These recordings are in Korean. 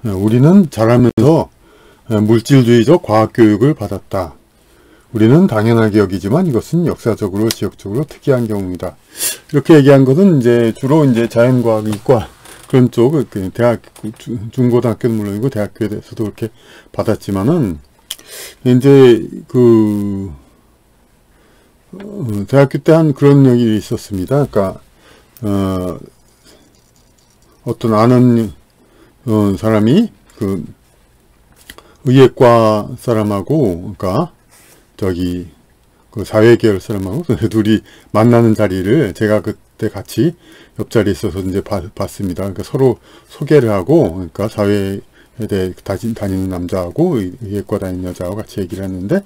우리는 자라면서 물질주의적 과학교육을 받았다. 우리는 당연하게 여기지만 이것은 역사적으로 지역적으로 특이한 경우이다. 이렇게 얘기한 것은 이제 주로 이제 자연과학, 이과 그런 쪽, 대학, 중고등학교는 물론이고 대학교에 대해서도 그렇게 받았지만은 이제 대학교 때 한 그런 얘기 있었습니다. 그러니까 어떤 아는 사람이 의예과 사람하고, 그러니까 그 사회계열 사람하고 둘이 만나는 자리를 제가 그때 같이 옆자리에 있어서 이제 봤습니다. 그러니까 서로 소개를 하고, 그러니까 사회에 대해 다니는 남자하고 의예과 다니는 여자하고 같이 얘기를 했는데,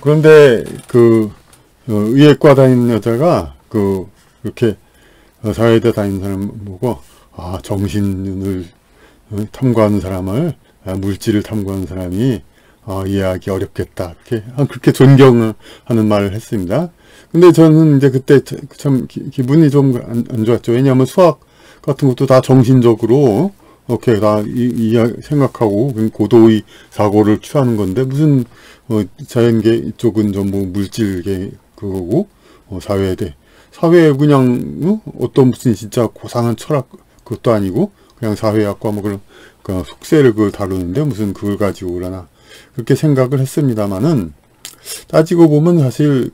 그런데 의예과 다니는 여자가 이렇게 사회대 다니는 사람 보고, 정신을 탐구하는 사람을, 물질을 탐구하는 사람이 이해하기 어렵겠다. 그렇게 존경하는 말을 했습니다. 근데 저는 이제 그때 참 기분이 좀 안 좋았죠. 왜냐하면 수학 같은 것도 다 정신적으로 이렇게 다 생각하고 고도의 사고를 취하는 건데, 무슨 자연계 쪽은 전부 물질계 그거고, 사회에 그냥 어떤 무슨 진짜 고상한 철학 그것도 아니고 그냥 사회학과 뭐 그런 속세를 그걸 다루는데 무슨 그걸 가지고 그러나, 그렇게 생각을 했습니다만은, 따지고 보면 사실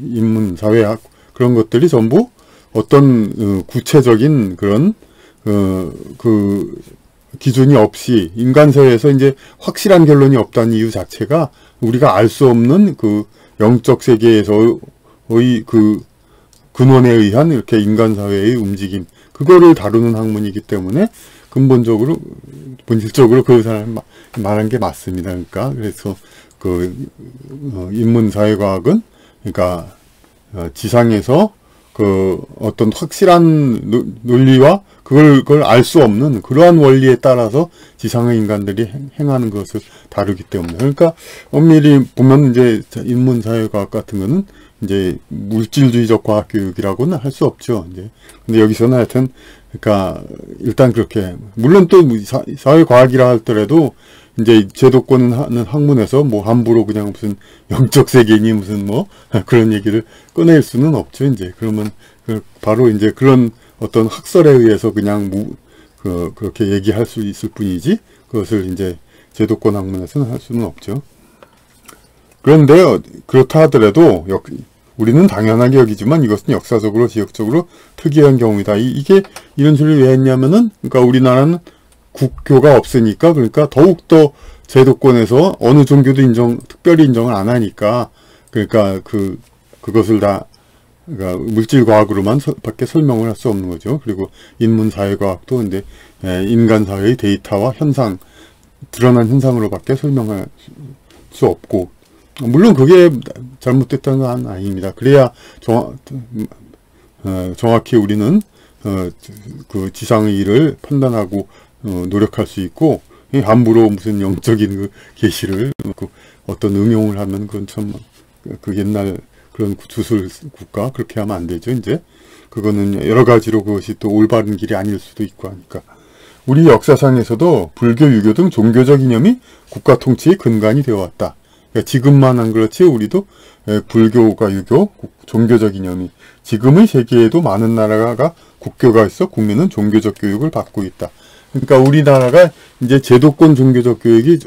인문 사회학 그런 것들이 전부 어떤 구체적인 그런 기준이 없이 인간 사회에서 이제 확실한 결론이 없다는 이유 자체가 우리가 알 수 없는 영적 세계에서의 근원에 의한 이렇게 인간 사회의 움직임, 그거를 다루는 학문이기 때문에 본질적으로 그 사람 말한 게 맞습니다. 그러니까 그래서 인문사회과학은 그러니까 지상에서 어떤 확실한 논리와 그걸 알 수 없는 그러한 원리에 따라서 지상의 인간들이 행하는 것을 다루기 때문에, 그러니까 엄밀히 보면 이제 인문사회과학 같은 거는 이제 물질주의적 과학교육이라고는 할 수 없죠. 이제 근데 여기서는 하여튼 그러니까 일단 그렇게, 물론 또 사회과학이라 하더라도 이제 제도권 하는 학문에서 뭐 함부로 그냥 무슨 영적 세계니 무슨 뭐 그런 얘기를 꺼낼 수는 없죠. 이제 그러면 바로 이제 그런 어떤 학설에 의해서 그냥 그렇게 얘기할 수 있을 뿐이지, 그것을 이제 제도권 학문에서는 할 수는 없죠. 그런데 그렇다 하더라도 우리는 당연하게 여기지만 이것은 역사적으로 지역적으로 특이한 경우이다. 이게 이런 소리를 왜 했냐면은, 그러니까 우리나라는 국교가 없으니까, 그러니까 더욱더 제도권에서 어느 종교도 특별히 인정을 안 하니까, 그러니까 그것을 다 그러니까 물질과학으로만 밖에 설명을 할 수 없는 거죠. 그리고 인문사회과학도 근데 인간사회의 데이터와 드러난 현상으로밖에 설명할 수 없고, 물론 그게 잘못됐다는 건 아닙니다. 그래야 정확히 우리는 지상의 일을 판단하고 노력할 수 있고, 함부로 무슨 영적인 계시를 어떤 응용을 하면 그건 참 옛날 그런 주술 국가 그렇게 하면 안 되죠. 이제 그거는 여러 가지로 그것이 또 올바른 길이 아닐 수도 있고 하니까. 우리 역사상에서도 불교, 유교 등 종교적 이념이 국가 통치의 근간이 되어 왔다. 그러니까 지금만 안 그렇지 우리도 불교가 유교, 종교적 이념이, 지금의 세계에도 많은 나라가 국교가 있어 국민은 종교적 교육을 받고 있다. 그러니까 우리나라가 이제 제도권 종교적 교육이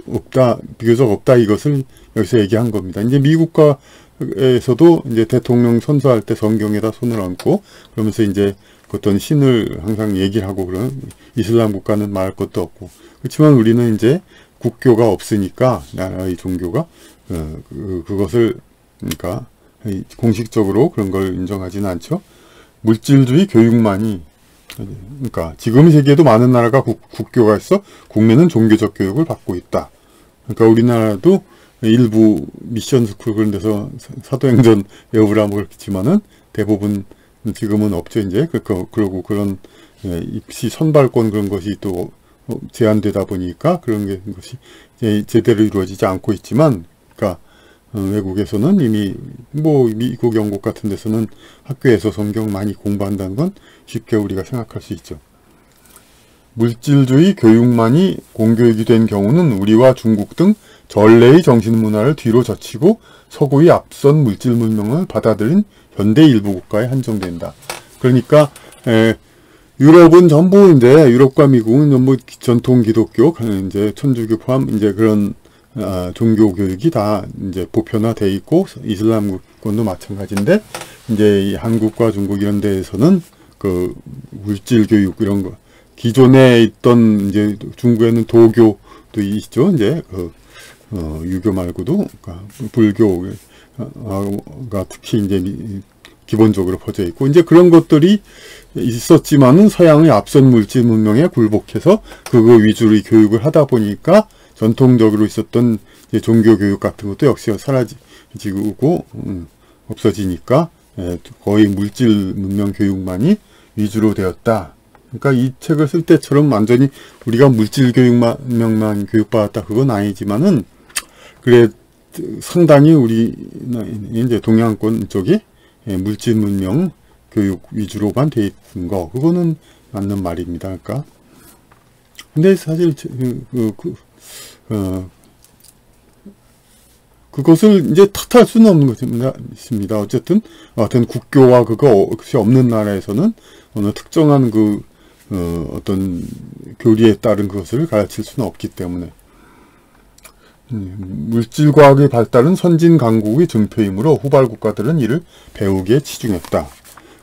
비교적 없다, 이것을 여기서 얘기한 겁니다. 이제 미국에서도 이제 대통령 선서할 때 성경에다 손을 얹고 그러면서 이제 어떤 신을 항상 얘기를 하고, 그런 이슬람 국가는 말할 것도 없고, 그렇지만 우리는 이제 국교가 없으니까 나라의 종교가 그것을 그러니까 공식적으로 그런 걸 인정하지는 않죠. 물질주의 교육만이, 그러니까 지금 세계에도 많은 나라가 국교가 있어 국민은 종교적 교육을 받고 있다. 그러니까 우리나라도 일부 미션 스쿨 그런 데서 사도행전 외우라 뭐 그렇겠지만은 대부분 지금은 없죠. 이제 그러고 그런 입시 선발권 그런 것이 또 제한되다 보니까 그런 것이 제대로 이루어지지 않고 있지만, 그러니까 외국에서는 이미 뭐 미국, 영국 같은 데서는 학교에서 성경 많이 공부한다는 건 쉽게 우리가 생각할 수 있죠. 물질주의 교육만이 공교육이 된 경우는 우리와 중국 등 전래의 정신문화를 뒤로 젖히고 서구의 앞선 물질 문명을 받아들인 현대 일부 국가에 한정된다. 그러니까 유럽은 전부 이제 유럽과 미국은 전부 전통 기독교, 이제 천주교 포함 이제 그런 종교 교육이 다 이제 보편화돼 있고 이슬람권도 마찬가지인데 이제 이 한국과 중국 이런 데에서는 그 물질 교육 이런 거 기존에 있던 이제 중국에는 도교도 있죠. 이제 그 유교 말고도 그러니까 불교가 특히 이제 기본적으로 퍼져 있고 이제 그런 것들이 있었지만은 서양의 앞선 물질 문명에 굴복해서 그거 위주로 교육을 하다 보니까 전통적으로 있었던 이제 종교 교육 같은 것도 역시 사라지고 없어지니까 거의 물질 문명 교육만이 위주로 되었다. 그러니까 이 책을 쓸 때처럼 완전히 우리가 물질 교육만 교육받았다 그건 아니지만은 그래 상당히 우리 이제 동양권 쪽이 물질 문명 교육 위주로만 돼 있는 거 그거는 맞는 말입니다. 그러니까 근데 사실 그것을 이제 탓할 수는 없는 것입니다. 어쨌든 국교와 그것이 없는 나라에서는 어느 특정한 어떤 교리에 따른 것을 가르칠 수는 없기 때문에 물질과학의 발달은 선진 강국의 증표이므로 후발 국가들은 이를 배우기에 치중했다.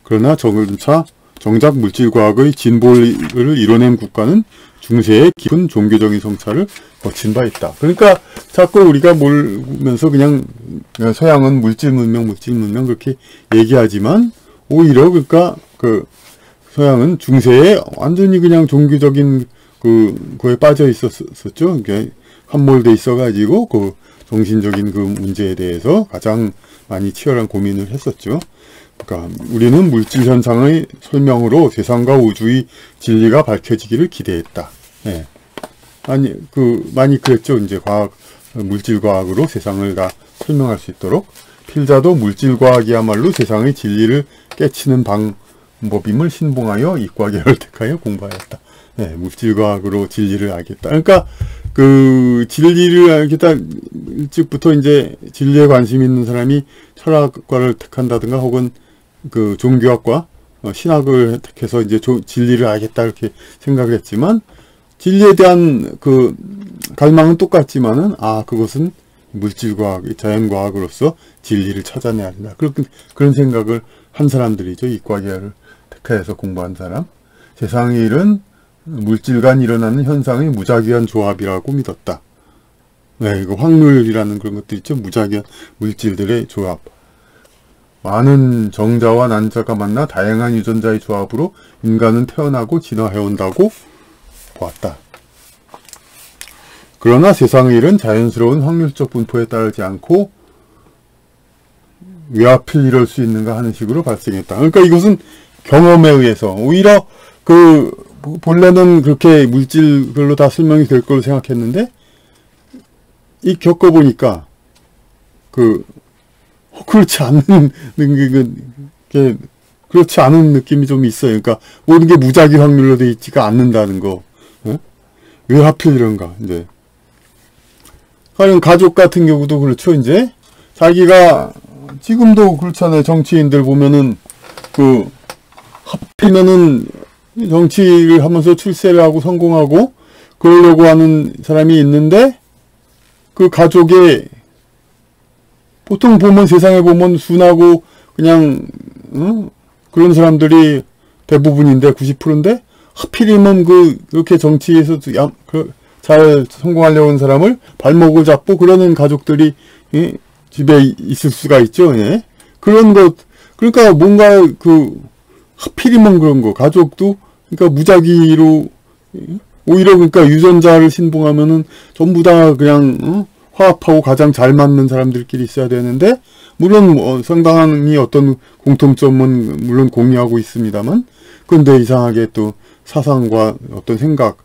그러나 정작 물질과학의 진보를 이뤄낸 국가는 중세의 깊은 종교적인 성찰을 거친 바 있다. 그러니까 자꾸 우리가 모르면서 그냥 서양은 물질 문명 그렇게 얘기하지만 오히려 그러니까 서양은 중세에 완전히 그냥 종교적인 그거에 빠져 있었었죠. 이게 함몰돼 있어가지고 그 정신적인 그 문제에 대해서 가장 많이 치열한 고민을 했었죠. 그러니까 우리는 물질 현상의 설명으로 세상과 우주의 진리가 밝혀지기를 기대했다. 예. 많이 그랬죠. 이제 물질과학으로 세상을 다 설명할 수 있도록. 필자도 물질과학이야말로 세상의 진리를 깨치는 방법임을 신봉하여 이과계를 택하여 공부하였다. 예, 물질과학으로 진리를 알겠다. 그러니까 진리를 알겠다. 일찍부터 이제 진리에 관심 있는 사람이 철학과를 택한다든가 혹은 종교학과, 신학을 택해서 이제 진리를 알겠다 이렇게 생각을 했지만 진리에 대한 갈망은 똑같지만은 그것은 물질과학, 자연과학으로서 진리를 찾아내야 된다. 그런 생각을 한 사람들이죠. 이과계를 택해서 공부한 사람. 세상의 일은 물질간 일어나는 현상의 무작위한 조합이라고 믿었다. 네, 이거 확률이라는 그런 것도 있죠. 무작위한 물질들의 조합. 많은 정자와 난자가 만나 다양한 유전자의 조합으로 인간은 태어나고 진화해온다고 보았다. 그러나 세상의 일은 자연스러운 확률적 분포에 따르지 않고 왜 하필 이럴 수 있는가 하는 식으로 발생했다. 그러니까 이것은 경험에 의해서 오히려 본래는 그렇게 물질별로 다 설명이 될 걸로 생각했는데 이 겪어보니까 그렇지 않은 그렇지 않은 느낌이 좀 있어요. 그러니까 모든 게 무작위 확률로 되어 있지가 않는다는 거. 왜 하필 이런가 이제. 가령 가족 같은 경우도 그렇죠. 이제 자기가 지금도 그렇잖아요. 정치인들 보면은 하필이면은 정치를 하면서 출세를 하고 성공하고 그러려고 하는 사람이 있는데 그 가족에 보통 보면 세상에 보면 순하고 그냥 그런 사람들이 대부분인데 90%인데 하필이면 그렇게 정치에서 잘 성공하려고 하는 사람을 발목을 잡고 그러는 가족들이 집에 있을 수가 있죠. 예. 그런 것 그러니까 뭔가 하필이면 그런 거 가족도 그러니까 무작위로 오히려 그러니까 유전자를 신봉하면은 전부 다 그냥 화합하고 가장 잘 맞는 사람들끼리 있어야 되는데 물론 상당히 어떤 공통점은 물론 공유하고 있습니다만 그런데 이상하게 또 사상과 어떤 생각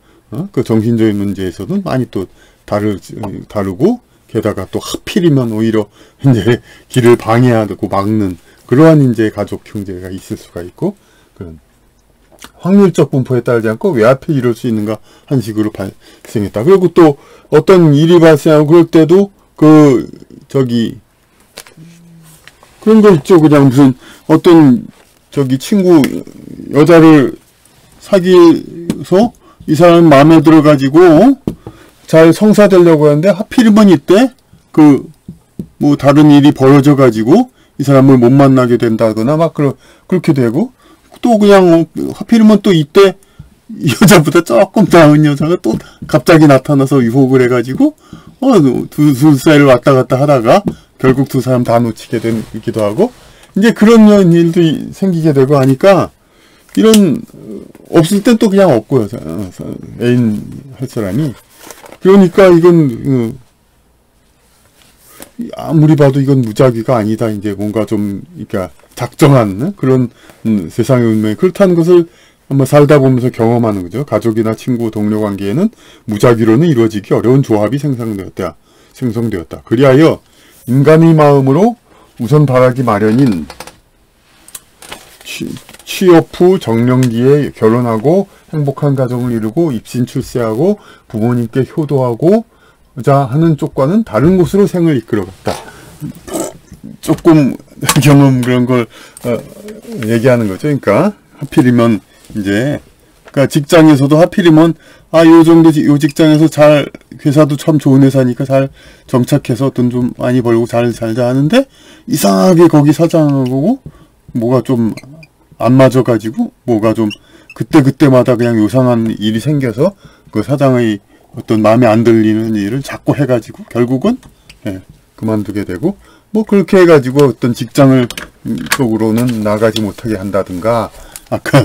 정신적인 문제에서는 많이 또 다르고 게다가 또 하필이면 오히려 이제 길을 방해하고 막는 그러한 이제 가족 형제가 있을 수가 있고 그런 확률적 분포에 따르지 않고 왜 하필 이럴 수 있는가 한 식으로 발생했다. 그리고 또 어떤 일이 발생하고 그럴 때도 그런 거 있죠. 그냥 무슨 어떤 친구 여자를 사귀어서 이 사람 마음에 들어가지고 잘 성사되려고 하는데 하필이면 이때 뭐 다른 일이 벌어져 가지고 이 사람을 못 만나게 된다거나 막 그렇게 되고, 또 그냥 하필이면 또 이때 이 여자보다 조금 나은 여자가 또 갑자기 나타나서 유혹을 해가지고 둘 사이를 왔다 갔다 하다가 결국 두 사람 다 놓치게 되기도 하고, 이제 그런 일도 생기게 되고 하니까, 이런 없을 땐 또 그냥 없고요. 애인 할 사람이. 그러니까 이건 아무리 봐도 이건 무작위가 아니다. 이제 뭔가 좀 그러니까 작정한 그런 세상의 운명이 그렇다는 것을 한번 살다 보면서 경험하는 거죠. 가족이나 친구, 동료 관계에는 무작위로는 이루어지기 어려운 조합이 생성되었다. 그리하여 인간의 마음으로 우선 바라기 마련인 취업 후 정년기에 결혼하고 행복한 가정을 이루고 입신 출세하고 부모님께 효도하고자 하는 쪽과는 다른 곳으로 생을 이끌어갔다. 조금 경험 그런 걸 얘기하는 거죠. 그러니까 하필이면 이제 그러니까 직장에서도 하필이면 요 정도 요 직장에서 잘 회사도 참 좋은 회사니까 잘 정착해서 돈 좀 많이 벌고 잘 살자 하는데 이상하게 거기 사장하고 뭐가 좀 안 맞아가지고 뭐가 좀 그때마다 그냥 요상한 일이 생겨서 그 사장의 어떤 마음에 안 들리는 일을 자꾸 해가지고 결국은 그만두게 되고, 뭐 그렇게 해가지고 어떤 직장을 쪽으로는 나가지 못하게 한다든가, 아까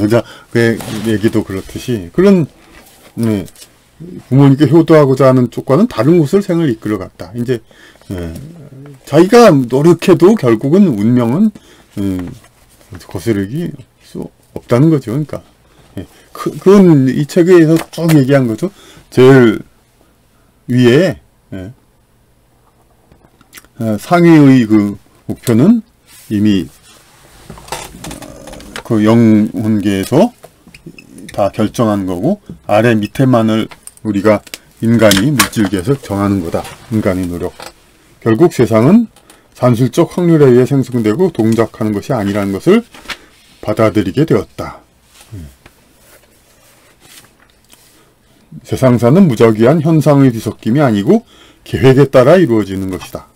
그 얘기도 그렇듯이 그런 부모님께 효도하고자 하는 쪽과는 다른 곳을 생을 이끌어갔다. 이제 자기가 노력해도 결국은 운명은 거스르기 수 없다는 거죠. 그러니까 그건 이 책에서 쭉 얘기한 거죠. 제일 위에 상위의 그 목표는 이미 그 영혼계에서 다 결정한 거고, 아래 밑에만을 우리가 인간이 물질계에서 정하는 거다. 인간의 노력. 결국 세상은 산술적 확률에 의해 생성되고 동작하는 것이 아니라는 것을 받아들이게 되었다. 세상사는 무작위한 현상의 뒤섞임이 아니고 계획에 따라 이루어지는 것이다.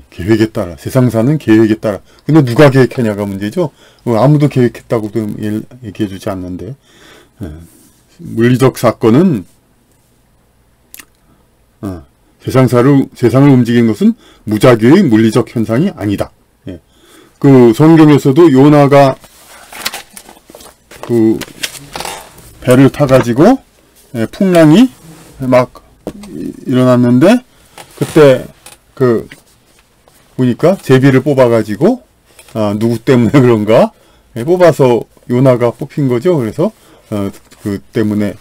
계획에 따라. 세상사는 계획에 따라. 근데 누가 계획했냐가 문제죠. 아무도 계획했다고도 얘기해주지 않는데, 물리적 사건은 세상을 움직이는 것은 무작위의 물리적 현상이 아니다. 그 성경에서도 요나가 그 배를 타가지고 풍랑이 막 일어났는데, 그때 보니까 제비를 뽑아가지고 누구 때문에 그런가 뽑아서 요나가 뽑힌 거죠. 그래서 그 때문에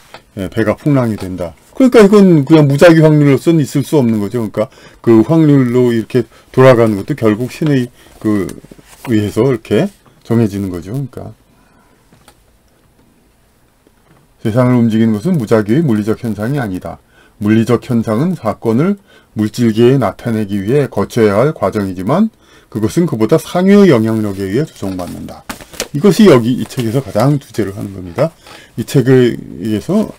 배가 풍랑이 된다. 그러니까 이건 그냥 무작위 확률로서는 있을 수 없는 거죠. 그러니까 그 확률로 이렇게 돌아가는 것도 결국 신의 의해서 이렇게 정해지는 거죠. 그러니까 세상을 움직이는 것은 무작위의 물리적 현상이 아니다. 물리적 현상은 사건을 물질계에 나타내기 위해 거쳐야 할 과정이지만 그것은 그보다 상위의 영향력에 의해 조정받는다. 이것이 여기 이 책에서 가장 주제를 하는 겁니다. 이 책에 의해서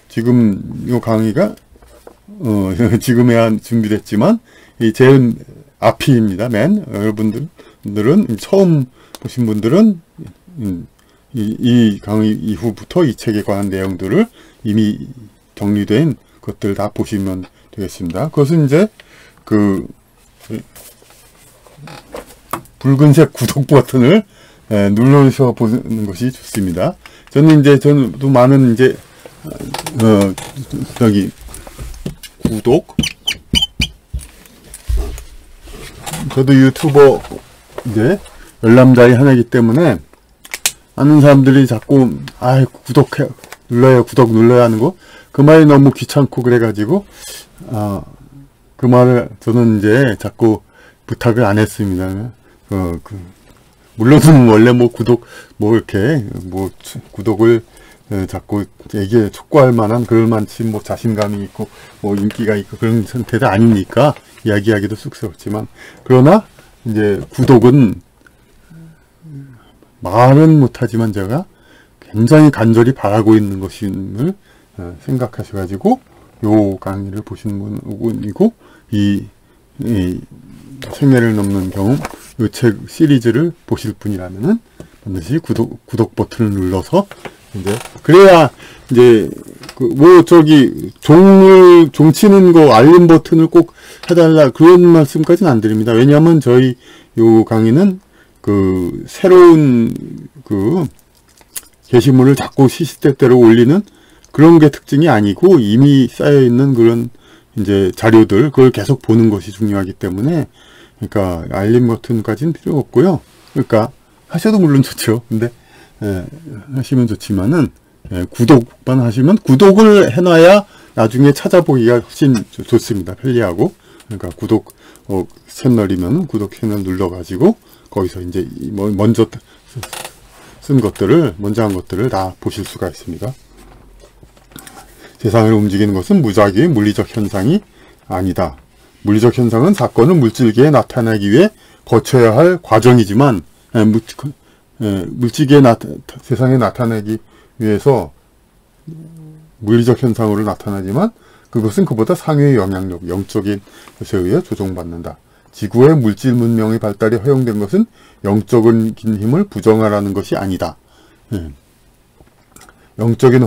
지금 이 강의가 지금에야 준비됐지만 이 제일 앞이입니다. 여러분들은 처음 보신 분들은 이 강의 이후부터 이 책에 관한 내용들을 이미 정리된 것들 다 보시면 되겠습니다. 그것은 이제 그 붉은색 구독 버튼을 눌러서 보는 것이 좋습니다. 저도 많은 이제 구독, 저도 유튜버 이제 열람자의 하나이기 때문에 많은 사람들이 자꾸 구독 눌러야 하는 거, 그 말이 너무 귀찮고 그래가지고 그 말을 저는 이제 자꾸 부탁을 안 했습니다. 물론 원래 뭐 구독 뭐 이렇게 뭐 구독을 자꾸 얘기에 촉구할 만한 그럴 만치 뭐 자신감이 있고 뭐 인기가 있고 그런 상태도 아니니까 이야기하기도 쑥스럽지만, 그러나 이제 구독은 말은 못하지만 제가 굉장히 간절히 바라고 있는 것임을 생각하셔가지고 요 강의를 보신 분이고 이 생애를 넘는 경험 요 책 시리즈를 보실 분이라면은 반드시 구독 버튼을 눌러서 이제 그래야 이제 뭐 저기 종 치는 거 알림 버튼을 꼭 해달라 그런 말씀까지는 안 드립니다. 왜냐하면 저희 요 강의는 새로운 게시물을 자꾸 시시때때로 올리는 그런 게 특징이 아니고, 이미 쌓여 있는 그런 이제 자료들 그걸 계속 보는 것이 중요하기 때문에, 그러니까 알림 버튼까지는 필요 없고요. 그러니까 하셔도 물론 좋죠. 근데 하시면 좋지만은 구독만 하시면, 구독을 해놔야 나중에 찾아보기가 훨씬 좋습니다. 편리하고. 그러니까 구독 채널이면 구독 채널 눌러가지고 거기서 이제 먼저 쓴 것들을, 먼저 한 것들을 다 보실 수가 있습니다. 세상을 움직이는 것은 무작위의 물리적 현상이 아니다. 물리적 현상은 사건을 물질계에 나타나기 위해 거쳐야 할 과정이지만, 물질계에 세상에 나타내기 위해서 물리적 현상으로 나타나지만 그것은 그보다 상위의 영향력, 영적인 것에 의해 조종받는다. 지구의 물질 문명의 발달이 허용된 것은 영적인 힘을 부정하라는 것이 아니다. 영적인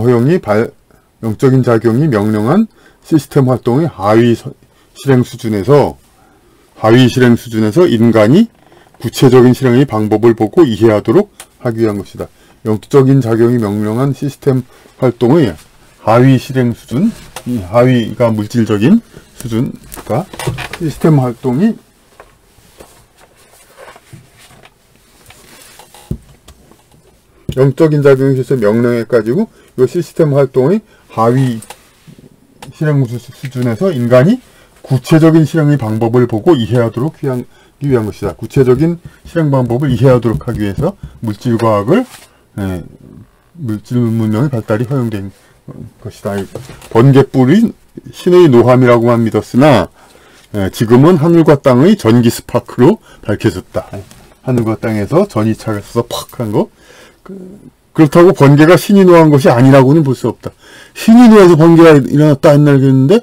작용이 명령한 시스템 활동의 하위 실행 수준에서 인간이 구체적인 실행의 방법을 보고 이해하도록 하기 위한 것이다. 영적인 작용이 명령한 시스템 활동의 하위 실행 수준, 이 하위가 물질적인 수준과 시스템 활동이 영적인 작용에 의해서 명령해가지고 이 시스템 활동의 하위 실행 수준에서 인간이 구체적인 실행의 방법을 보고 이해하도록 하기 위한 것이다. 구체적인 실행 방법을 이해하도록 하기 위해서 물질 문명의 발달이 허용된 것이다. 번개불이 신의 노함이라고만 믿었으나 지금은 하늘과 땅의 전기 스파크로 밝혀졌다. 하늘과 땅에서 전이 차서 팍 한 거. 그렇다고 번개가 신이 노한 것이 아니라고는 볼 수 없다. 신이 노해서 번개가 일어났다 옛날 그랬는데,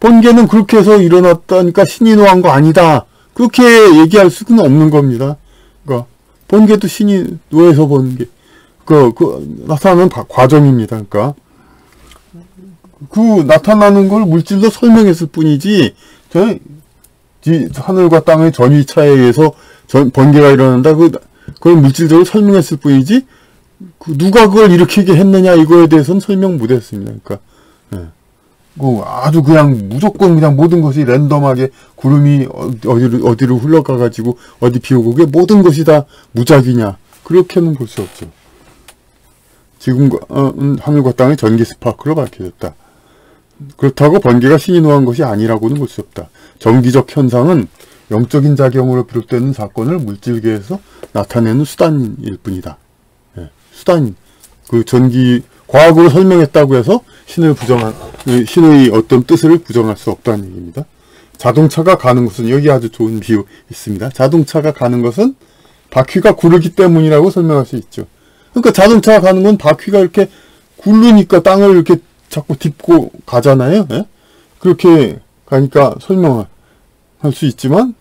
번개는 그렇게 해서 일어났다니까 신이 노한 거 아니다. 그렇게 얘기할 수는 없는 겁니다. 그러니까 번개도 신이 노해서 번개. 나타나는 과정입니다. 그러니까 나타나는 걸 물질로 설명했을 뿐이지, 하늘과 땅의 전위차에 의해서 번개가 일어난다. 그걸 물질적으로 설명했을 뿐이지, 누가 그걸 일으키게 했느냐 이거에 대해서는 설명 못했습니다. 그러니까 아주 그냥 무조건 그냥 모든 것이 랜덤하게 구름이 어디로 흘러가가지고 어디 비 오고 그게 모든 것이 다 무작위냐, 그렇게는 볼 수 없죠. 지금 하늘과 땅의 전기 스파크로 밝혀졌다. 그렇다고 번개가 신이 노한 것이 아니라고는 볼 수 없다. 정기적 현상은 영적인 작용으로 비롯되는 사건을 물질계에서 나타내는 수단일 뿐이다. 수단, 과학으로 설명했다고 해서 신의 어떤 뜻을 부정할 수 없다는 얘기입니다. 자동차가 가는 것은, 여기 아주 좋은 비유 있습니다. 자동차가 가는 것은 바퀴가 구르기 때문이라고 설명할 수 있죠. 그러니까 자동차가 가는 건 바퀴가 이렇게 굴르니까 땅을 이렇게 자꾸 딛고 가잖아요. 그렇게 가니까 설명할 수 있지만,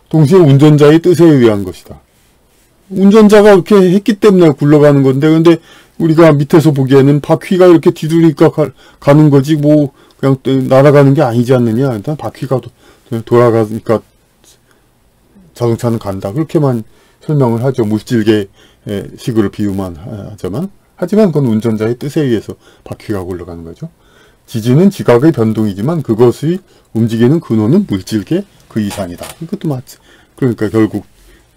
동시에 운전자의 뜻에 의한 것이다. 운전자가 이렇게 했기 때문에 굴러가는 건데, 근데 우리가 밑에서 보기에는 바퀴가 이렇게 뒤돌리니까 가는 거지, 뭐, 그냥 날아가는 게 아니지 않느냐. 일단 바퀴가 돌아가니까 자동차는 간다. 그렇게만 설명을 하죠. 물질계 식으로 비유만 하지만 그건 운전자의 뜻에 의해서 바퀴가 굴러가는 거죠. 지진은 지각의 변동이지만 그것이 움직이는 근원은 물질계 그 이상이다. 이것도 맞지. 그러니까 결국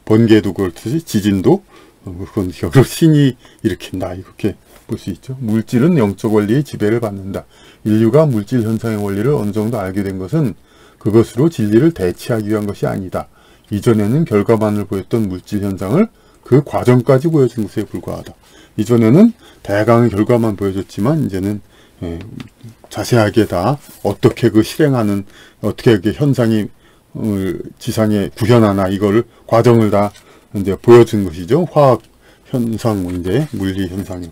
번개도 그렇듯이 지진도 그건 결국 신이 일으킨다. 이렇게 볼 수 있죠. 물질은 영적 원리의 지배를 받는다. 인류가 물질 현상의 원리를 어느 정도 알게 된 것은 그것으로 진리를 대치하기 위한 것이 아니다. 이전에는 결과만을 보였던 물질 현상을 그 과정까지 보여준 것에 불과하다. 이전에는 다양한 결과만 보여줬지만 이제는 자세하게 다 어떻게 그 실행하는, 어떻게 그 현상이 지상에 구현하나 이거를 과정을 다 이제 보여준 것이죠. 화학 현상 문제, 물리 현상이.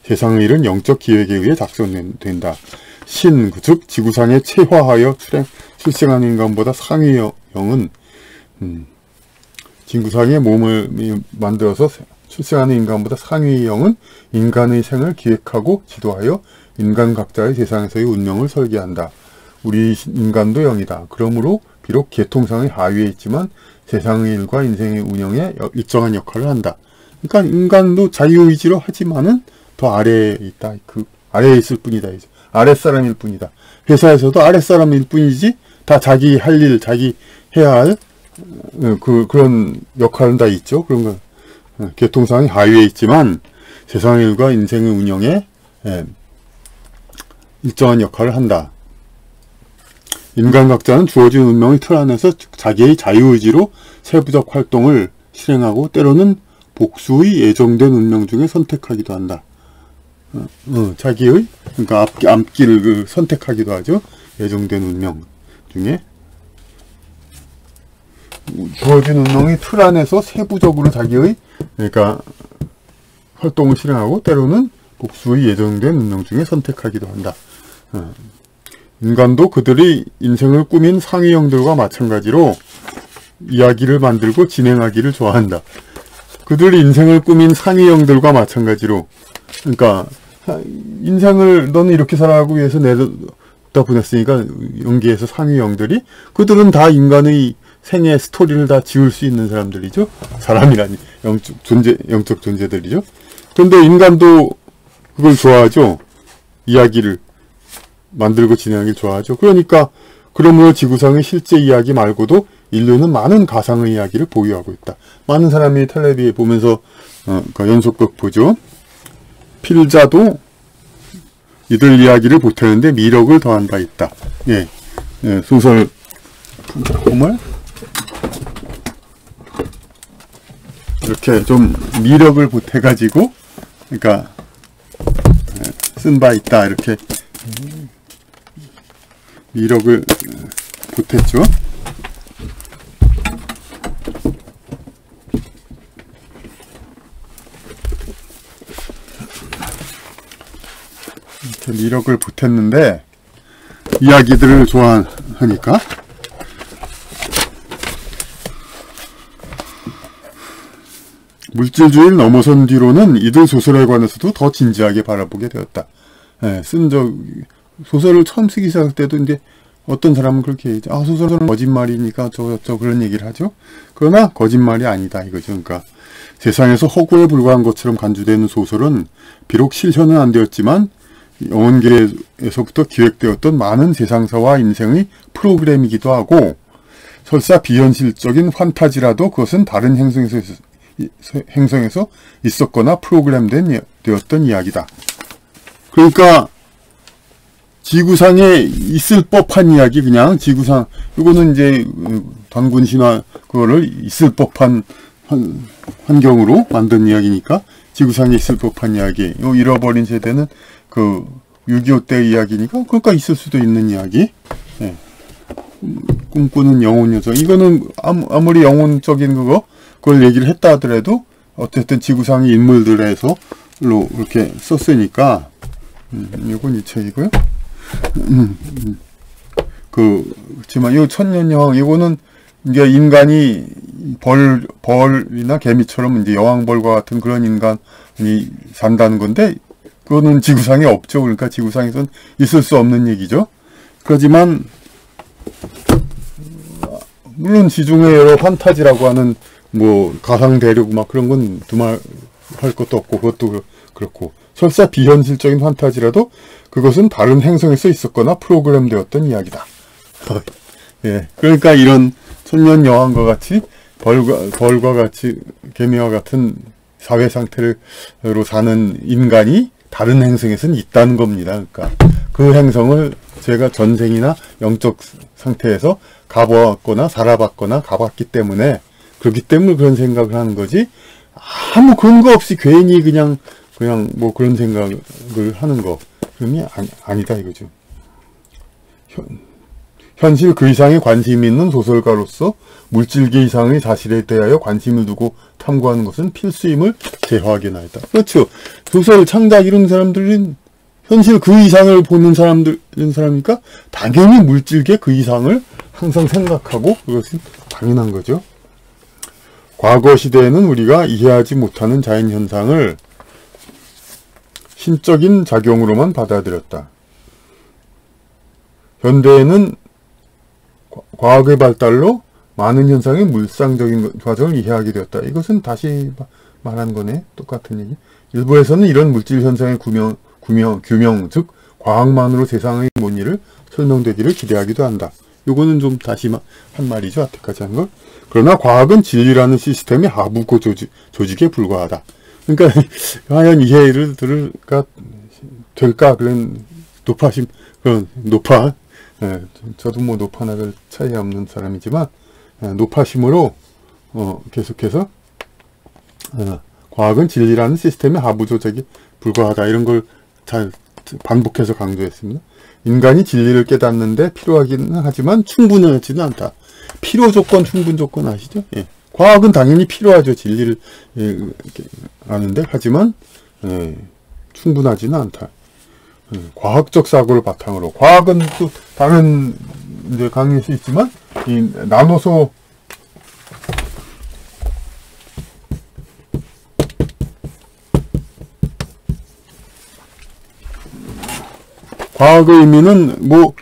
세상의 일은 영적 기획에 의해 작성된다. 신, 즉 지구상에 체화하여 출생하는 인간보다 상위형은 지구상의 몸을 만들어서 출생하는 인간보다 상위형은 인간의 생을 기획하고 지도하여 인간 각자의 세상에서의 운명을 설계한다. 우리 인간도 영이다. 그러므로 비록 계통상의 하위에 있지만 세상의 일과 인생의 운영에 일정한 역할을 한다. 그러니까 인간도 자유의지로 하지만은 더 아래에 있다. 그 아래에 있을 뿐이다. 아랫사람일 뿐이다. 회사에서도 아랫사람일 뿐이지 다 자기 할 일, 자기 해야 할 그런 역할은 다 있죠. 그런 거 계통상의 하위에 있지만 세상의 일과 인생의 운영에 일정한 역할을 한다. 인간 각자는 주어진 운명의 틀 안에서 자기의 자유의지로 세부적 활동을 실행하고 때로는 복수의 예정된 운명 중에 선택하기도 한다. 자기의 그러니까 앞길을 선택하기도 하죠. 예정된 운명 중에 주어진 운명의 틀 안에서 세부적으로 자기의 그러니까 활동을 실행하고 때로는 복수의 예정된 운명 중에 선택하기도 한다. 인간도 그들의 인생을 꾸민 상위형들과 마찬가지로 이야기를 만들고 진행하기를 좋아한다. 그들의 인생을 꾸민 상위형들과 마찬가지로 그러니까 인생을 너는 이렇게 살아가기 위해서 내다 보냈으니까 연기에서 상위형들이 그들은 다 인간의 생애 스토리를 다 지을 수 있는 사람들이죠. 사람이라니 영적 존재들이죠. 그런데 인간도 그걸 좋아하죠. 이야기를 만들고 진행하기를 좋아하죠. 그러니까 그러므로 지구상의 실제 이야기 말고도 인류는 많은 가상의 이야기를 보유하고 있다. 많은 사람이 텔레비 보면서 연속극 보죠. 필자도 이들 이야기를 보태는데 미력을 더한 바 있다. 소설 정말 이렇게 좀 미력을 보태가지고 그러니까 쓴 바 있다. 이렇게 미력을 보탰죠. 이렇게 미력을 보탰는데 이야기들을 좋아하니까 물질주의를 넘어선 뒤로는 이들 소설에 관해서도 더 진지하게 바라보게 되었다. 소설을 처음 쓰기 시작할 때도 이제 어떤 사람은 그렇게 얘기하죠. 소설은 거짓말이니까 그런 얘기를 하죠. 그러나 거짓말이 아니다 이거죠. 그러니까 세상에서 허구에 불과한 것처럼 간주되는 소설은 비록 실현은 안 되었지만 영원계에서부터 기획되었던 많은 세상사와 인생의 프로그램이기도 하고 설사 비현실적인 판타지라도 그것은 다른 행성에서 있었거나 되었던 이야기다. 그러니까 지구상에 있을 법한 이야기, 그냥 지구상, 이거는 이제 단군 신화 그거를 있을 법한 환경으로 만든 이야기니까 지구상에 있을 법한 이야기. 잃어버린 세대는 그 6.25 때 이야기니까 그러니까 있을 수도 있는 이야기. 꿈꾸는 영혼 요정. 이거는 아무리 영혼적인 그걸 얘기를 했다 하더라도 어쨌든 지구상의 인물들에서로 이렇게 썼으니까 이건 이 책이고요. 그렇지만 이 천년여왕 이거는 이제 인간이 벌이나 개미처럼 이제 여왕벌과 같은 그런 인간이 산다는 건데 그거는 지구상에 없죠. 그러니까 지구상에선 있을 수 없는 얘기죠. 그렇지만 물론 지중해 여러 판타지라고 하는 가상 대륙 막 그런 건 두말할 것도 없고 그것도 그렇고 설사 비현실적인 판타지라도 그것은 다른 행성에서 있었거나 프로그램되었던 이야기다. 그러니까 이런 천년 여왕과 같이 벌과 같이 개미와 같은 사회 상태로 사는 인간이 다른 행성에서는 있다는 겁니다. 그러니까 그 행성을 제가 전생이나 영적 상태에서 가보았거나 살아봤거나 가봤기 때문에, 그렇기 때문에 그런 생각을 하는 거지, 아무 근거 없이 괜히 그냥 뭐 그런 생각을 하는 거, 그러면 아니다 이거죠. 현실 그 이상의 관심이 있는 소설가로서 물질계 이상의 사실에 대하여 관심을 두고 탐구하는 것은 필수임을 제화하게 나있다. 그렇죠. 소설 창작 이런 사람들은 현실 그 이상을 보는 사람이니까 당연히 물질계 그 이상을 항상 생각하고, 그것은 당연한 거죠. 과거 시대에는 우리가 이해하지 못하는 자연현상을 신적인 작용으로만 받아들였다. 현대에는 과학의 발달로 많은 현상의 물상적인 과정을 이해하게 되었다. 이것은 다시 말한 거네. 똑같은 얘기. 일부에서는 이런 물질 현상의 규명, 즉 과학만으로 세상의 모든 일을 설명되기를 기대하기도 한다. 요거는 좀 다시 한 말이죠. 앞에까지 한 걸. 그러나 과학은 진리라는 시스템의 하부고 조직에 불과하다. 그러니까 과연 이해를 될까? 그런 높아. 저도 뭐 높아나 별 차이 없는 사람이지만, 높아심으로 계속해서 과학은 진리라는 시스템의 하부 조직에 불과하다. 이런 걸 잘 반복해서 강조했습니다. 인간이 진리를 깨닫는데 필요하기는 하지만 충분하지는 않다. 필요 조건, 충분 조건 아시죠? 예. 과학은 당연히 필요하죠. 진리를 아는데, 하지만 충분하지는 않다. 과학적 사고를 바탕으로, 과학은 또 다른 이제 강의에서 있지만, 이 나눠서 과학의 의미는 뭐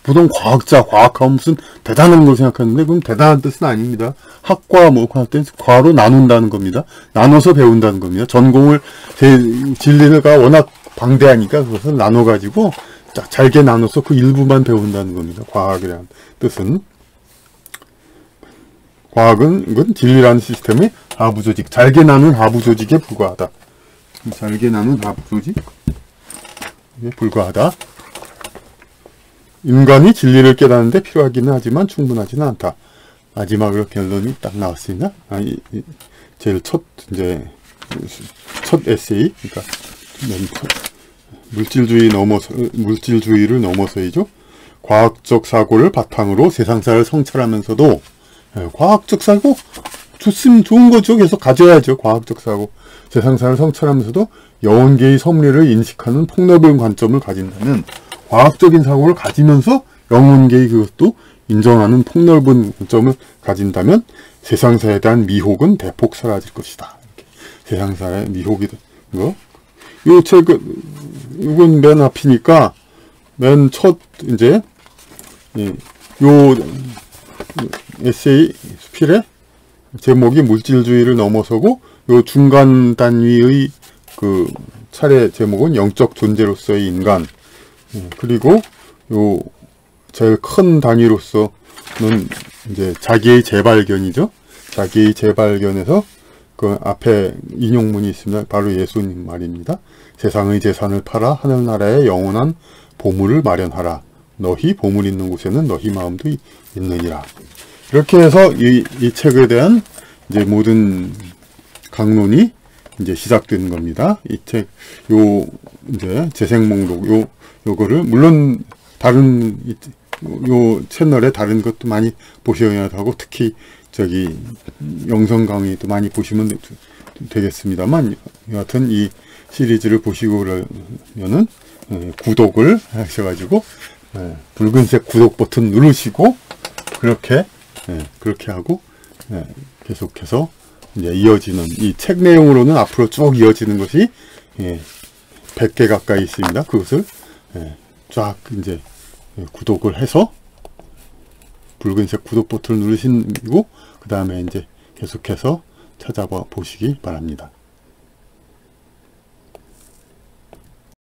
보통 과학하면 무슨 대단한 걸 생각하는데, 그럼 대단한 뜻은 아닙니다. 학과 뭐 과로 나눈다는 겁니다. 나눠서 배운다는 겁니다. 전공을 진리가 워낙 방대하니까 그것을 나눠가지고 잘게 나눠서 그 일부만 배운다는 겁니다. 과학이라는 뜻은. 과학은 진리라는 시스템의 하부 조직, 잘게 나눈 하부 조직에 불과하다. 잘게 나눈 하부 조직에 불과하다. 인간이 진리를 깨닫는데 필요하기는 하지만 충분하지는 않다. 마지막으로 결론이 딱 나왔습니다. 제일 첫 에세이, 그러니까 물질주의를 넘어서이죠. 과학적 사고를 바탕으로 세상사를 성찰하면서도, 과학적 사고 좋은 거죠. 계속 가져야죠. 과학적 사고, 세상사를 성찰하면서도 영혼계의 섭리를 인식하는 폭넓은 관점을 가진다면, 과학적인 사고를 가지면서 영혼계의 그것도 인정하는 폭넓은 관점을 가진다면 세상사에 대한 미혹은 대폭 사라질 것이다. 이렇게. 세상사의 미혹이 거. 요 이건 맨 앞이니까 맨 첫 이제 요 에세이 수필의 제목이 물질주의를 넘어서고, 요 중간 단위의 그 차례 제목은 영적 존재로서의 인간. 그리고 요 제일 큰 단위로서는 이제 자기의 재발견이죠. 자기의 재발견에서 그 앞에 인용문이 있습니다. 바로 예수님 말입니다. 세상의 재산을 팔아 하늘나라에 영원한 보물을 마련하라. 너희 보물 있는 곳에는 너희 마음도 있느니라. 이렇게 해서 이 책에 대한 이제 모든 강론이 이제 시작되는 겁니다. 이 책, 이제 재생목록, 요거를, 물론, 요 채널에 다른 것도 많이 보셔야 하고, 특히, 영상 강의도 많이 보시면 되겠습니다만, 여하튼 이 시리즈를 보시고 그러면은, 구독을 하셔가지고, 붉은색 구독 버튼 누르시고, 그렇게 하고, 계속해서, 이제 이어지는, 이 책 내용으로는 앞으로 쭉 이어지는 것이, 100개 가까이 있습니다. 그것을, 쫙 이제 구독을 해서 붉은색 구독 버튼을 누르시고, 그 다음에 이제 계속해서 찾아봐 보시기 바랍니다.